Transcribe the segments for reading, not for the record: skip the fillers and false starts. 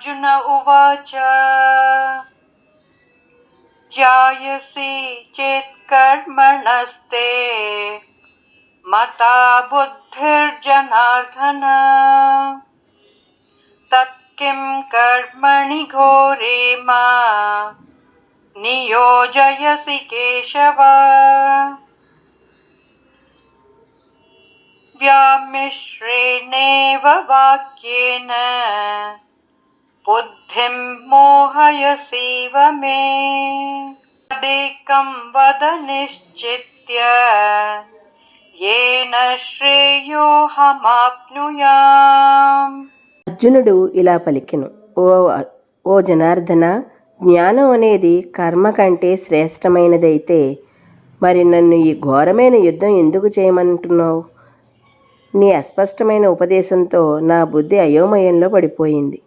अर्जुन उवाच ध्यायसि चेत् कर्मणस्ते मता बुद्धिर्जनार्दन तत्किं कर्मणि घोरे मा नियोजयसि केशव व्यामिश्रेणेव वाक्येन बुद्धिं मोहयसीव मे तदेकं वद निश्चित्य येन శ్రేయోహమాప్నుయామ్. అర్జునుడు ఇలా పలికెను, ఓ జనార్దన, జ్ఞానం అనేది కర్మ కంటే శ్రేష్టమైనదైతే మరి నన్ను ఈ ఘోరమైన యుద్ధం ఎందుకు చేయమంటున్నావు? నీ అస్పష్టమైన ఉపదేశంతో నా బుద్ధి అయోమయంలో పడిపోయింది.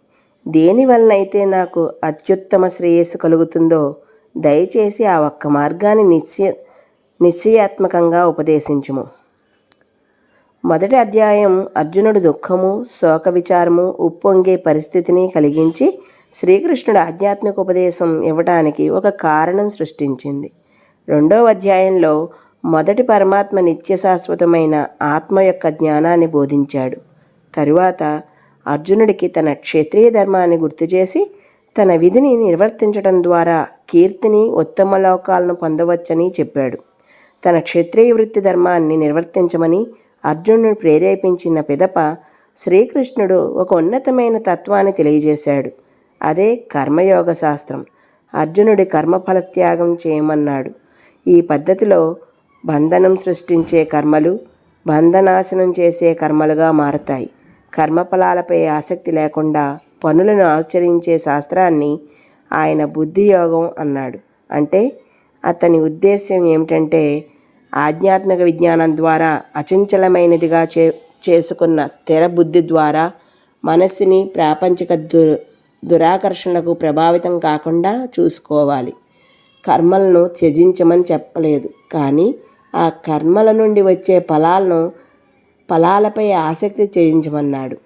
దేనివలనైతే నాకు అత్యుత్తమ శ్రేయస్సు కలుగుతుందో దయచేసి ఆ ఒక్క మార్గాన్ని నిశ్చయాత్మకంగా ఉపదేశించుము. మొదటి అధ్యాయం అర్జునుడు దుఃఖము, శోక విచారము, ఉప్పొంగే పరిస్థితిని కలిగించి శ్రీకృష్ణుడు ఆధ్యాత్మిక ఉపదేశం ఇవ్వటానికి ఒక కారణం సృష్టించింది. రెండవ అధ్యాయంలో మొదటి పరమాత్మ నిత్యశాశ్వతమైన ఆత్మ యొక్క జ్ఞానాన్ని బోధించాడు. తరువాత అర్జునుడికి తన క్షత్రియ ధర్మాన్ని గుర్తుచేసి తన విధిని నిర్వర్తించడం ద్వారా కీర్తిని, ఉత్తమ లోకాలను పొందవచ్చని చెప్పాడు. తన క్షత్రియ వృత్తి ధర్మాన్ని నిర్వర్తించమని అర్జునుడు ప్రేరేపించిన పిదప శ్రీకృష్ణుడు ఒక ఉన్నతమైన తత్వాన్ని తెలియజేశాడు. అదే కర్మయోగ శాస్త్రం. అర్జునుడి కర్మఫల త్యాగం చేయమన్నాడు. ఈ పద్ధతిలో బంధనం సృష్టించే కర్మలు బంధనాశనం చేసే కర్మలుగా మారతాయి. కర్మఫలాలపై ఆసక్తి లేకుండా పనులను ఆచరించే శాస్త్రాన్ని ఆయన బుద్ధియోగం అన్నాడు. అంటే అతని ఉద్దేశ్యం ఏమిటంటే ఆధ్యాత్మిక విజ్ఞానం ద్వారా అచంచలమైనదిగా చేసుకున్న స్థిర బుద్ధి ద్వారా మనస్సుని ప్రాపంచిక దురాకర్షణలకు ప్రభావితం కాకుండా చూసుకోవాలి. కర్మలను త్యజించమని చెప్పలేదు, కానీ ఆ కర్మల నుండి వచ్చే ఫలాలపై ఆసక్తి త్యజించమన్నాడు.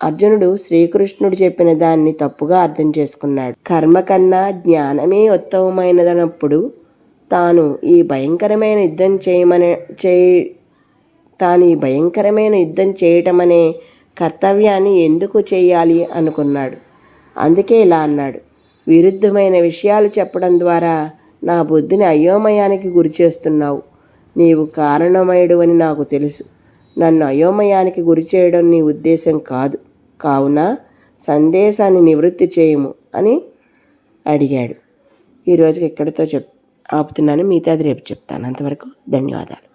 అర్జునుడు శ్రీకృష్ణుడు చెప్పిన దాన్ని తప్పుగా అర్థం చేసుకున్నాడు. కర్మ కన్నా జ్ఞానమే ఉత్తమమైనదన్నప్పుడు తాను ఈ భయంకరమైన యుద్ధం చేయటమనే కర్తవ్యాన్ని ఎందుకు చేయాలి అనుకున్నాడు. అందుకే ఇలా అన్నాడు, విరుద్ధమైన విషయాలు చెప్పడం ద్వారా నా బుద్ధిని అయోమయానికి గురి చేస్తున్నావు. నీవు కారణమయుడువని నాకు తెలుసు. నన్ను అయోమయానికి గురి చేయడం నీ ఉద్దేశం కాదు. కావున సందేశాన్ని నివృత్తి చేయము అని అడిగాడు. ఈరోజుకి ఇక్కడితో ఆపుతున్నాను. మిగతాది రేపు చెప్తాను. అంతవరకు ధన్యవాదాలు.